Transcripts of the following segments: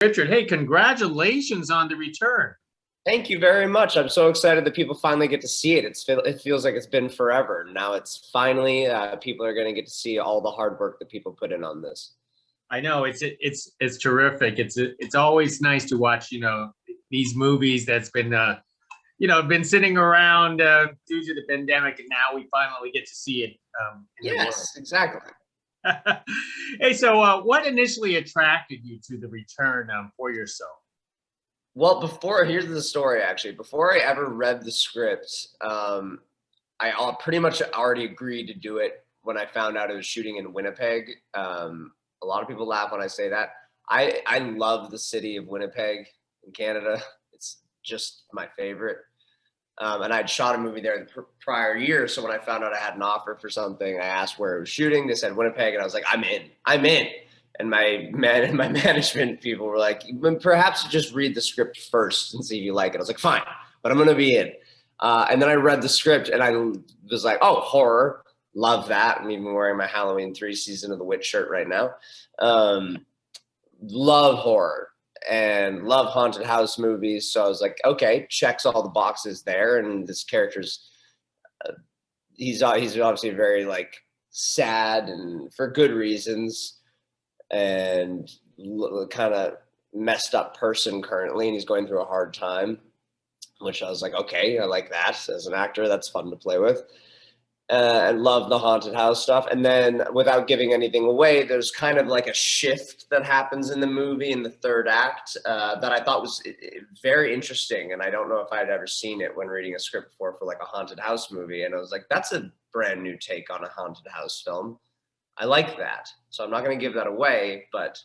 Richard. Hey, congratulations on the return. Thank you very much. I'm so excited that people finally get to see it. It feels like it's been forever. Now it's finally people are going to get to see all the hard work that people put in on this. I know it's terrific. It's always nice to watch, these movies that's been been sitting around due to the pandemic, and now we finally get to see it in the world. Yes, exactly. Hey, so what initially attracted you to the return for yourself? Well, here's the story actually. Before I ever read the script, I pretty much already agreed to do it when I found out it was shooting in Winnipeg. A lot of people laugh when I say that. I love the city of Winnipeg in Canada. It's just my favorite. And I'd shot a movie there the prior year. So when I found out I had an offer for something, I asked where it was shooting. They said Winnipeg, and I was like, I'm in. And my management people were like, perhaps just read the script first and see if you like it. I was like, fine, but I'm going to be in. And then I read the script and I was like, oh, horror. Love that. I'm even wearing my Halloween 3 Season of the Witch shirt right now. Love horror and love haunted house movies. So I was like, okay, checks all the boxes there. And this character's, he's obviously very like sad and for good reasons, and kind of messed up person currently, and he's going through a hard time, which I was like, okay, I like that. As an actor, that's fun to play with. I love the haunted house stuff. And then without giving anything away, there's kind of like a shift that happens in the movie in the third act that I thought was very interesting. And I don't know if I'd ever seen it when reading a script for like a haunted house movie. And I was like, that's a brand new take on a haunted house film. I like that. So I'm not going to give that away, but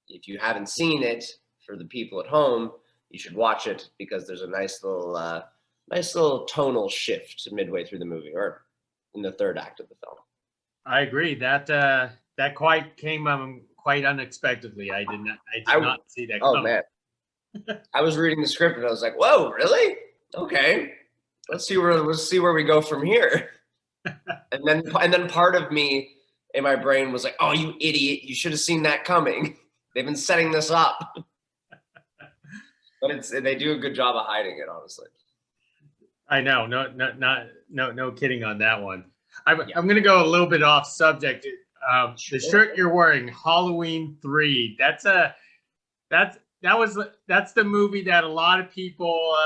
if you haven't seen it, for the people at home, you should watch it because there's a nice little tonal shift midway through the movie, or in the third act of the film. I agree. That quite came quite unexpectedly. I did not see that coming. Oh man. I was reading the script and I was like, whoa, really? Okay. Let's see where we go from here. and then part of me in my brain was like, oh, you idiot, you should have seen that coming. They've been setting this up. But they do a good job of hiding it, honestly. I know. No kidding on that one. I'm going to go a little bit off subject. The shirt you're wearing, Halloween 3. That's the movie that a lot of people.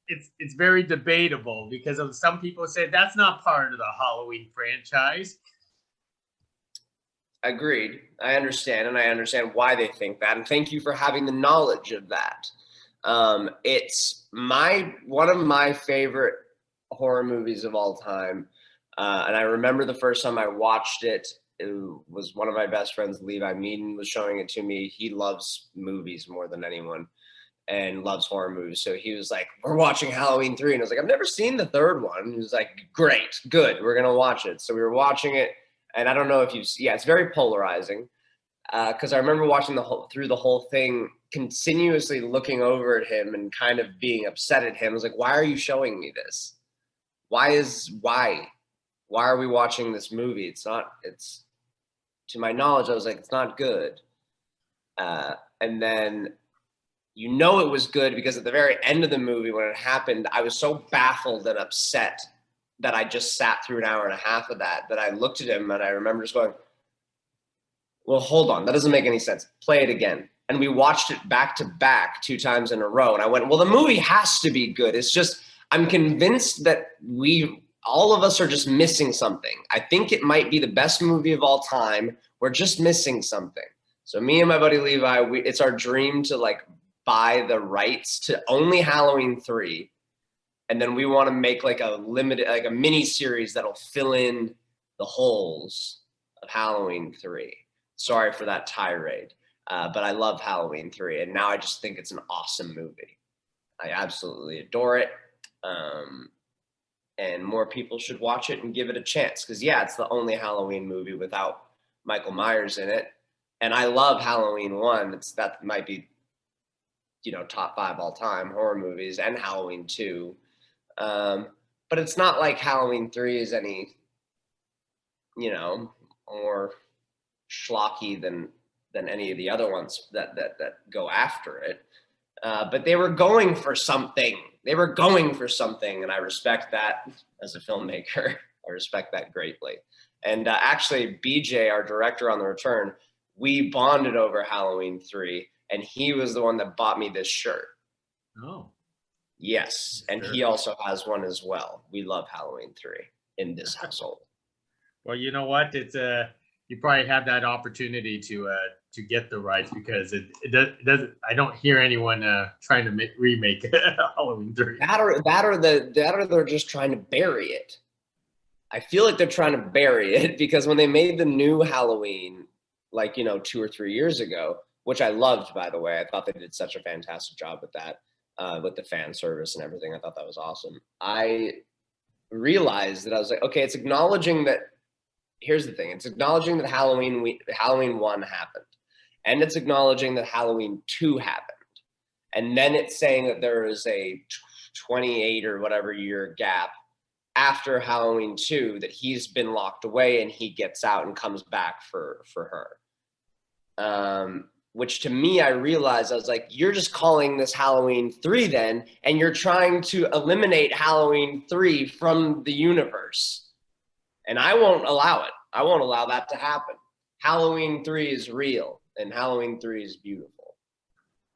It's very debatable because of some people say that's not part of the Halloween franchise. Agreed. I understand, and I understand why they think that, and thank you for having the knowledge of that. It's one of my favorite horror movies of all time, and I remember the first time I watched it. It was one of my best friends, Levi Meaden, was showing it to me. He loves movies more than anyone, and loves horror movies. So he was like, "We're watching Halloween 3," and I was like, "I've never seen the third one." He was like, "Great, good, we're gonna watch it." So we were watching it. And I don't know if it's very polarizing because I remember watching through the whole thing, continuously looking over at him and kind of being upset at him. I was like, why are you showing me this? Why are we watching this movie? It's to my knowledge, I was like, it's not good. And then, it was good because at the very end of the movie, when it happened, I was so baffled and upset that I just sat through an hour and a half of that I looked at him and I remember just going, well, hold on, that doesn't make any sense. Play it again. And we watched it back to back 2 times in a row. And I went, well, the movie has to be good. It's just, I'm convinced that all of us are just missing something. I think it might be the best movie of all time. We're just missing something. So me and my buddy Levi, it's our dream to like buy the rights to only Halloween 3. And then we want to make like a mini series that'll fill in the holes of Halloween 3. Sorry for that tirade, but I love Halloween 3, and now I just think it's an awesome movie. I absolutely adore it, and more people should watch it and give it a chance because it's the only Halloween movie without Michael Myers in it, and I love Halloween 1. That might be, top 5 all time horror movies, and Halloween 2. But it's not like Halloween 3 is any, more schlocky than than any of the other ones that go after it. But they were going for something. They were going for something, and I respect that as a filmmaker. I respect that greatly. And actually, BJ, our director on The Return, we bonded over Halloween 3, and he was the one that bought me this shirt. Oh. Yes, and he also has one as well. We love Halloween 3 in this household. Well, you know what? It's you probably have that opportunity to get the rights, because it doesn't. I don't hear anyone trying to remake Halloween 3. That or they're just trying to bury it. I feel like they're trying to bury it, because when they made the new Halloween, like, 2 or 3 years ago, which I loved, by the way, I thought they did such a fantastic job with that, with the fan service and everything. I thought that was awesome. I realized that I was like, okay, it's acknowledging that. Here's the thing: it's acknowledging that Halloween 1 happened, and it's acknowledging that Halloween 2 happened, and then it's saying that there is a 28 or whatever year gap after Halloween 2 that he's been locked away, and he gets out and comes back for her. Which to me, I realized, I was like, you're just calling this Halloween 3 then, and you're trying to eliminate Halloween 3 from the universe. And I won't allow it. I won't allow that to happen. Halloween 3 is real, and Halloween 3 is beautiful.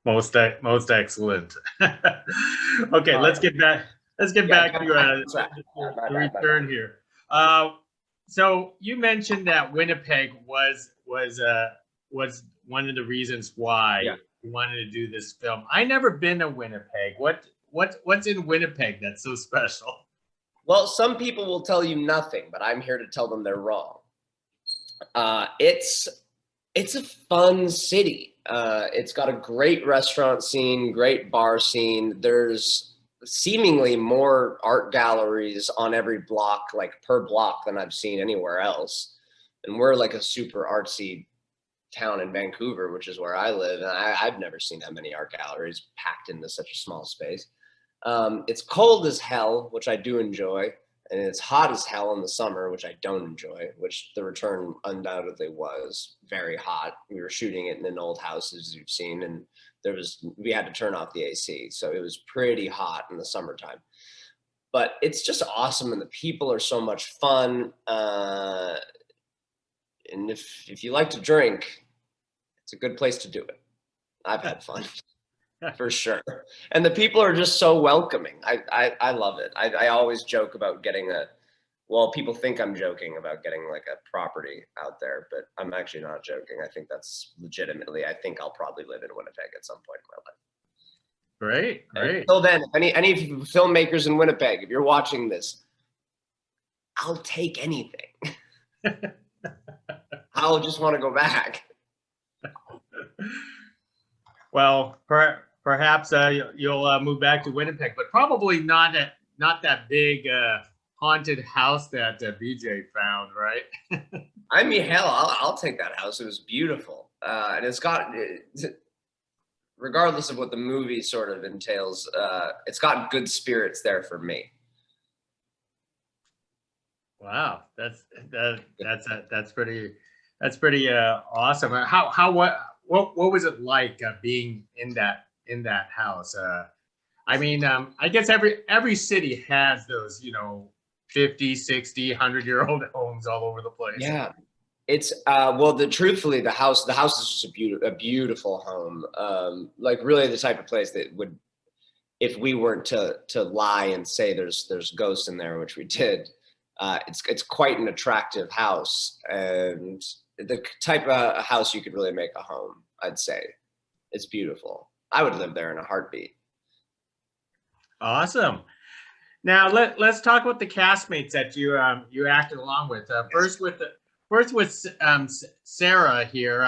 Most excellent. Okay, let's get back. Let's get back to the return here. So you mentioned that Winnipeg was one of the reasons why you wanted to do this film. I never been to Winnipeg. What's in Winnipeg that's so special? Well, some people will tell you nothing, but I'm here to tell them they're wrong. It's a fun city. It's got a great restaurant scene, great bar scene. There's seemingly more art galleries on every block, like per block, than I've seen anywhere else. And we're like a super artsy town in Vancouver, which is where I live. And I've never seen that many art galleries packed into such a small space. It's cold as hell, which I do enjoy, and it's hot as hell in the summer, which I don't enjoy, which The Return undoubtedly was very hot. We were shooting it in an old house, as you've seen, and we had to turn off the AC, so it was pretty hot in the summertime. But it's just awesome, and the people are so much fun. And if you like to drink, it's a good place to do it. I've had fun. For sure. And the people are just so welcoming. I love it. I always joke about getting people think I'm joking about getting like a property out there, but I'm actually not joking. I think that's legitimately, I think I'll probably live in Winnipeg at some point in my life. Great. Until then, if any filmmakers in Winnipeg, if you're watching this, I'll take anything. I'll just want to go back. Well, perhaps you'll move back to Winnipeg, but probably not that big haunted house that BJ found, right? I mean, hell, I'll take that house. It was beautiful, and it's got, regardless of what the movie sort of entails, it's got good spirits there for me. Wow, that's pretty awesome. What was it like being in that house? I mean, I guess every city has those, 50, 60, 100-year-old homes all over the place. Yeah. It's truthfully, the house is just a beautiful home. Like really the type of place that would, if we weren't to lie and say there's ghosts in there, which we did, it's quite an attractive house, and the type of house you could really make a home, I'd say. It's beautiful. I would live there in a heartbeat. Awesome. Now let's talk about the castmates that you acted along with. First with Sarah here.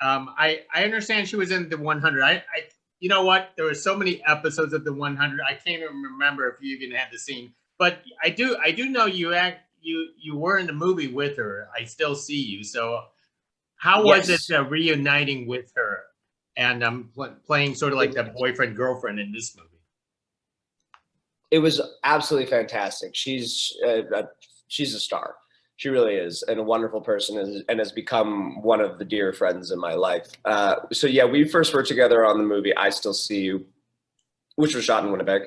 I understand she was in the 100. You know what? There were so many episodes of the 100. I can't even remember if you even had the scene. But I do know you were in the movie with her. I still see you. So how was it reuniting with her and playing sort of like the boyfriend girlfriend in this movie? It was absolutely fantastic. She's a star. She really is, and a wonderful person, and has become one of the dear friends in my life. So yeah, we first worked together on the movie I Still See You, which was shot in Winnipeg.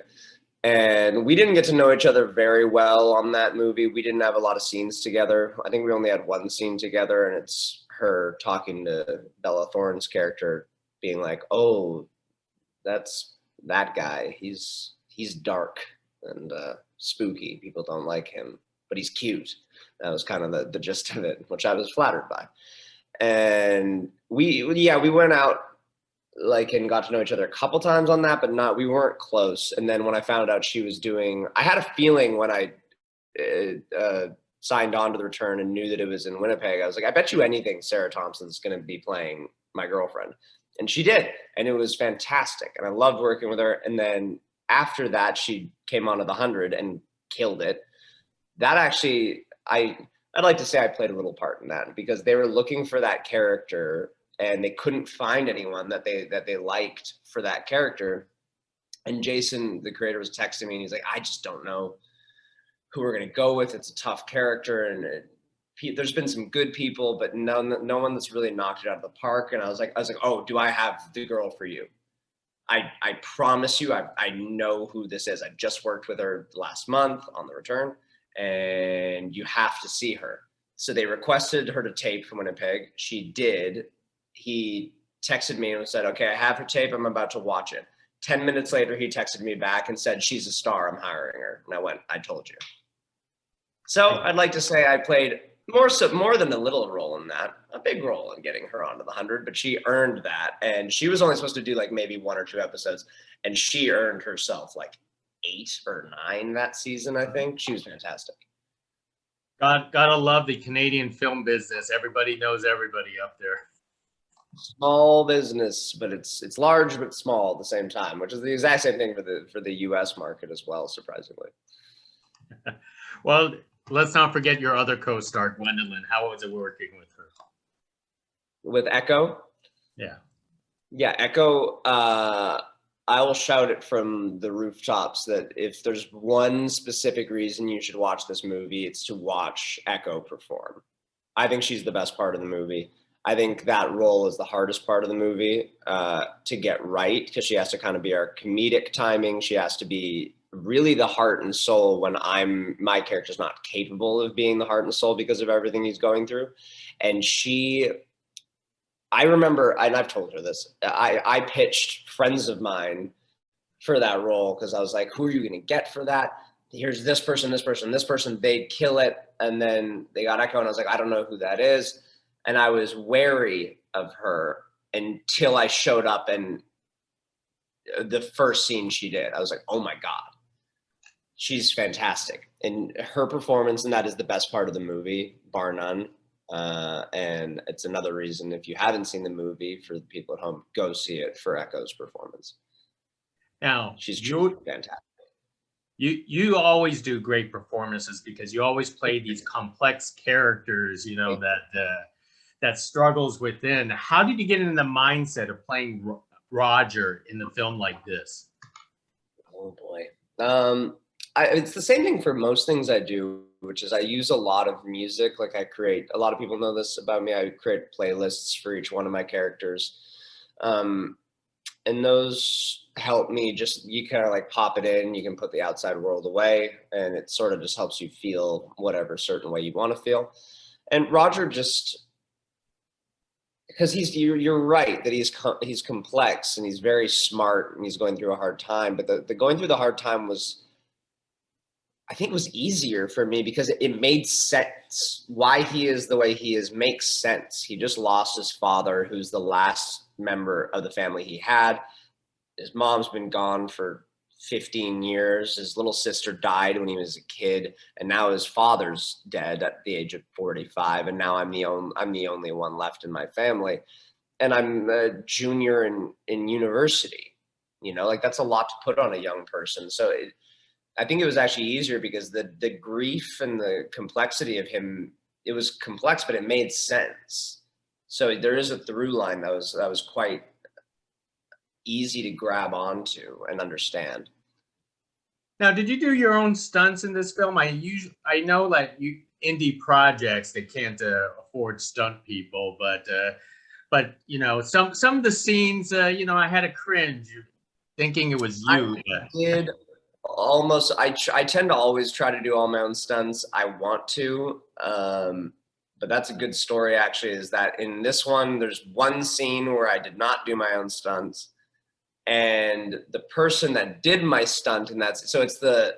And we didn't get to know each other very well on that movie. We didn't have a lot of scenes together. I think we only had one scene together, and it's her talking to Bella Thorne's character, being like, "Oh, that's that guy. He's dark and spooky. People don't like him, but he's cute." That was kind of the gist of it, which I was flattered by. And we went out like and got to know each other a couple times on that, but we weren't close. And then when I found out she was doing, I had a feeling when I signed on to the return and knew that it was in Winnipeg, I was like, I bet you anything Sarah Thompson's going to be playing my girlfriend. And she did. And it was fantastic. And I loved working with her. And then after that, she came onto the 100 and killed it. That actually, I'd like to say I played a little part in that, because they were looking for that character and they couldn't find anyone that they liked for that character. And Jason, the creator, was texting me and he's like, I just don't know who we're going to go with. It's a tough character, and there's been some good people, but no one that's really knocked it out of the park. And I was like, oh, do I have the girl for you? I promise you, I know who this is. I just worked with her last month on the return, and you have to see her. So they requested her to tape from Winnipeg. She did. He texted me and said, okay, I have her tape. I'm about to watch it. 10 minutes later, he texted me back and said, she's a star. I'm hiring her. And I went, I told you. So I'd like to say I played more than a little role in that, a big role in getting her onto the 100, but she earned that. And she was only supposed to do like maybe 1 or 2 episodes, and she earned herself like 8 or 9 that season, I think. She was fantastic. Gotta love the Canadian film business. Everybody knows everybody up there. Small business, but it's large but small at the same time, which is the exact same thing for the US market as well, surprisingly. Well, let's not forget your other co-star, Gwendolyn. How was it working with her? With Echo? Yeah. Yeah, Echo, I will shout it from the rooftops that if there's one specific reason you should watch this movie, it's to watch Echo perform. I think she's the best part of the movie. I think that role is the hardest part of the movie to get right, because she has to kind of be our comedic timing. She has to be really the heart and soul when my character's not capable of being the heart and soul because of everything he's going through. And I remember, and I've told her this, I pitched friends of mine for that role because I was like, who are you going to get for that? Here's this person, this person, this person, they'd kill it. And then they got Echo, and I was like, I don't know who that is. And I was wary of her until I showed up and the first scene she did, I was like, oh my God, she's fantastic. And her performance in that is the best part of the movie, bar none. And it's another reason, if you haven't seen the movie, for the people at home, go see it for Echo's performance. Now, she's truly fantastic. You always do great performances because you always play these complex characters, you know, that struggles within. How did you get into the mindset of playing Rodger in the film like this? Oh boy. It's the same thing for most things I do, which is I use a lot of music. Like a lot of people know this about me, I create playlists for each one of my characters. And those help me you kind of like pop it in, you can put the outside world away, and it sort of just helps you feel whatever certain way you want to feel. And Rodger because you're right that he's complex and he's very smart and he's going through a hard time, but the going through the hard time I think was easier for me because it made sense. Why he is the way he is makes sense. He just lost his father, who's the last member of the family he had. His mom's been gone for 15 years. His little sister died when he was a kid, and now his father's dead at the age of 45, and now I'm the only one left in my family, and I'm a junior in university. You know, like that's a lot to put on a young person. So I think it was actually easier because the grief and the complexity of him, it was complex, but it made sense. So there is a through line that was quite easy to grab onto and understand. Now, did you do your own stunts in this film? I know like you indie projects that can't afford stunt people, but you know some of the scenes, you know, I had a cringe thinking it was you. I did almost. I tend to always try to do all my own stunts. I want to, but that's a good story actually. Is that in this one, there's one scene where I did not do my own stunts, and the person that did my stunt, and that's so it's the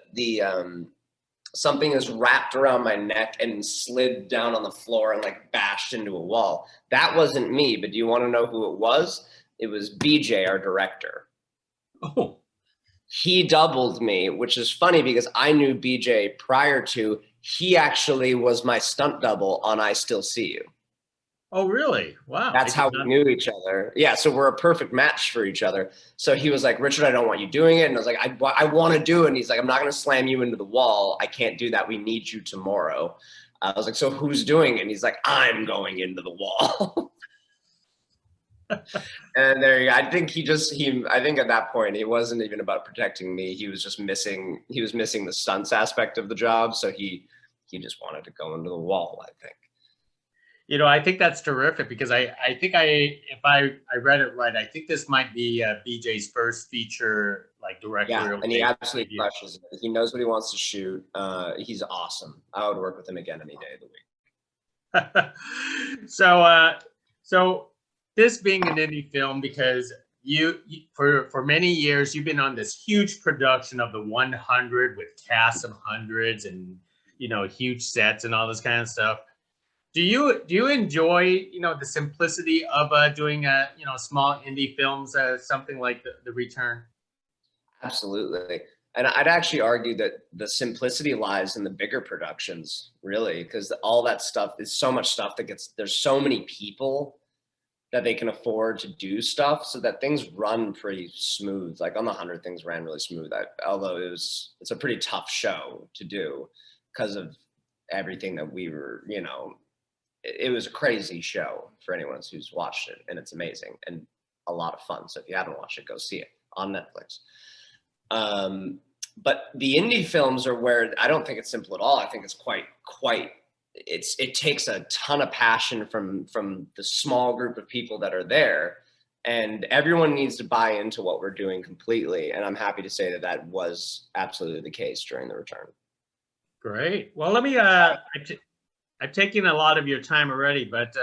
something is wrapped around my neck and slid down on the floor and like bashed into a wall. That wasn't me, but do you want to know who it was? It was BJ, our director. Oh, He doubled me, which is funny because I knew BJ prior to. He actually was my stunt double on I Still See You. oh, really? Wow. That's how we knew each other. Yeah, so we're a perfect match for each other. So he was like, Richard, I don't want you doing it. And I was like, I want to do it. And he's like, I'm not going to slam you into the wall. I can't do that. We need you tomorrow. I was like, so who's doing it? And he's like, I'm going into the wall. And there you go. I think at that point, it wasn't even about protecting me. He was just missing the stunts aspect of the job. So he just wanted to go into the wall, I think. You know, I think that's terrific because I think if I read it right, I think this might be BJ's first feature like directorial. Yeah, and he absolutely crushes it. He knows what he wants to shoot. He's awesome. I would work with him again any day of the week. So this being an indie film, because you for many years you've been on this huge production of the 100 with casts of hundreds and, you know, huge sets and all this kind of stuff. Do you enjoy, you know, the simplicity of doing you know, small indie films, something like the Return? Absolutely. And I'd actually argue that the simplicity lies in the bigger productions, really, because all that stuff is so much stuff there's so many people that they can afford to do stuff so that things run pretty smooth. Like on the 100, things ran really smooth. Although it's a pretty tough show to do because of everything that we were, you know, it was a crazy show for anyone who's watched it, and it's amazing and a lot of fun. So if you haven't watched it, go see it on Netflix. But the indie films are where I don't think it's simple at all. I think it's it takes a ton of passion from the small group of people that are there, and everyone needs to buy into what we're doing completely. And I'm happy to say that was absolutely the case during The Return. Great. Well, let me I've taken a lot of your time already, but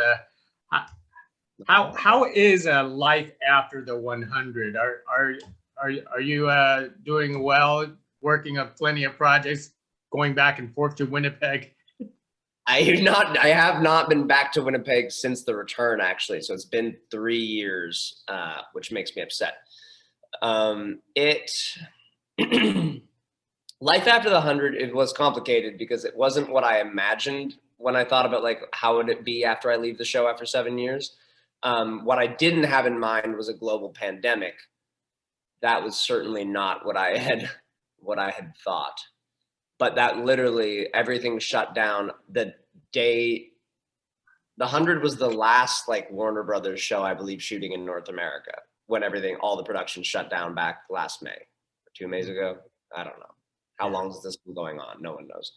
how is life after the 100? Are you doing well, working on plenty of projects, going back and forth to Winnipeg? I have not been back to Winnipeg since The Return, actually. So it's been 3 years, which makes me upset. Life after the 100, it was complicated because it wasn't what I imagined when I thought about like how would it be after I leave the show after 7 years. What I didn't have in mind was a global pandemic. That was certainly not what I had thought. But that literally everything shut down the day. The 100 was the last like Warner Brothers show, I believe, shooting in North America when all the production shut down back last May, 2 Mays ago. I don't know. How long has this been going on? No one knows.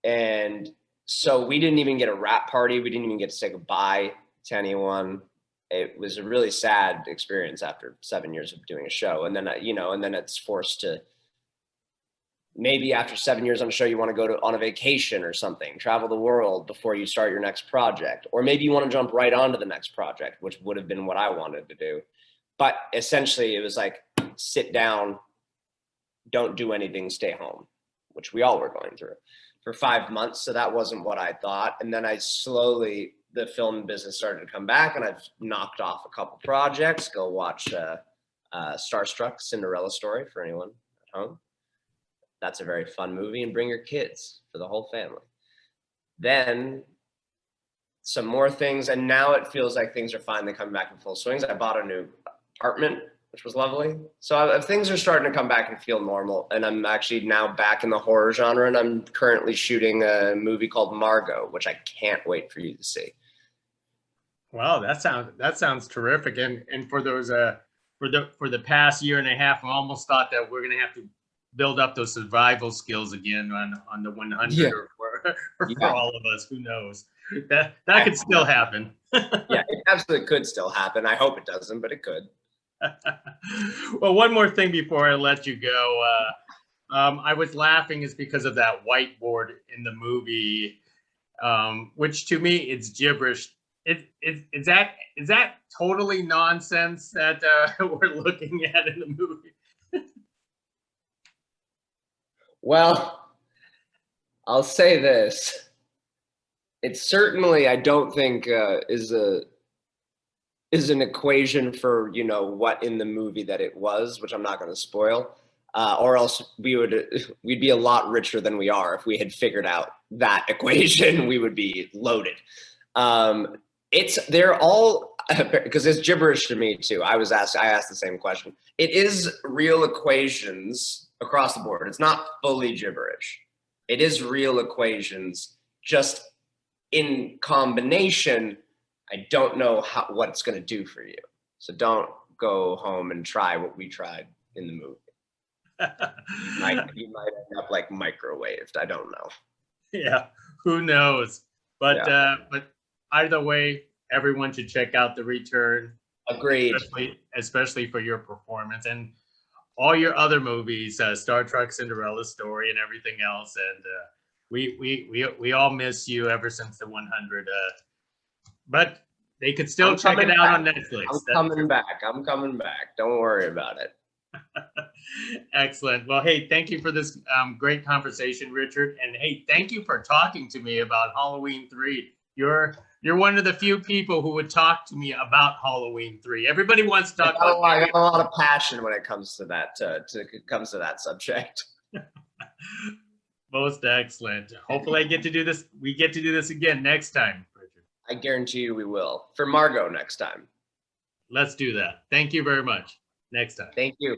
And so we didn't even get a wrap party. We didn't even get to say goodbye to anyone. It was a really sad experience after 7 years of doing a show. And then, you know, and then it's forced to, maybe after 7 years on a show, you want to go on a vacation or something, travel the world before you start your next project. Or maybe you want to jump right onto the next project, which would have been what I wanted to do. But essentially it was like, sit down, don't do anything, stay home, which we all were going through for 5 months. So that wasn't what I thought. And then the film business started to come back, and I've knocked off a couple projects. Go watch Starstruck, Cinderella Story for anyone at home. That's a very fun movie, and bring your kids for the whole family. Then some more things, and now it feels like things are finally coming back in full swings. I bought a new apartment, which was lovely. So things are starting to come back and feel normal, and I'm actually now back in the horror genre, and I'm currently shooting a movie called Margot, which I can't wait for you to see. Wow, that sounds terrific. And for those for the past year and a half, I almost thought that we're gonna have to build up those survival skills again on the 100 Yeah. or for Yeah. all of us. Who knows? That could still happen. Yeah, it absolutely could still happen. I hope it doesn't, but it could. Well, one more thing before I let you go. I was laughing is because of that whiteboard in the movie, which to me it's gibberish. Is that totally nonsense that we're looking at in the movie? Well, I'll say this. It certainly, I don't think, is an equation for, you know, what in the movie that it was, which I'm not going to spoil. Or else we'd be a lot richer than we are if we had figured out that equation. We would be loaded. They're all, because it's gibberish to me too. I asked the same question. It is real equations across the board. It's not fully gibberish. It is real equations, just in combination. I don't know what it's going to do for you. So don't go home and try what we tried in the movie. You might end up like microwaved. I don't know. Yeah, who knows? But Yeah. But either way, everyone should check out The Return. Agreed. Especially for your performance and all your other movies, Star Trek, Cinderella Story, and everything else. And we all miss you ever since the 100. But they could still check it out on Netflix. I'm coming back. Don't worry about it. Excellent. Well, hey, thank you for this great conversation, Richard. And hey, thank you for talking to me about Halloween 3. You're one of the few people who would talk to me about Halloween 3. Everybody wants to talk about. I got a lot of passion when it comes to that. Comes to that subject. Most excellent. Hopefully, we get to do this again next time, Richard. I guarantee you we will. For Margot next time. Let's do that. Thank you very much. Next time. Thank you.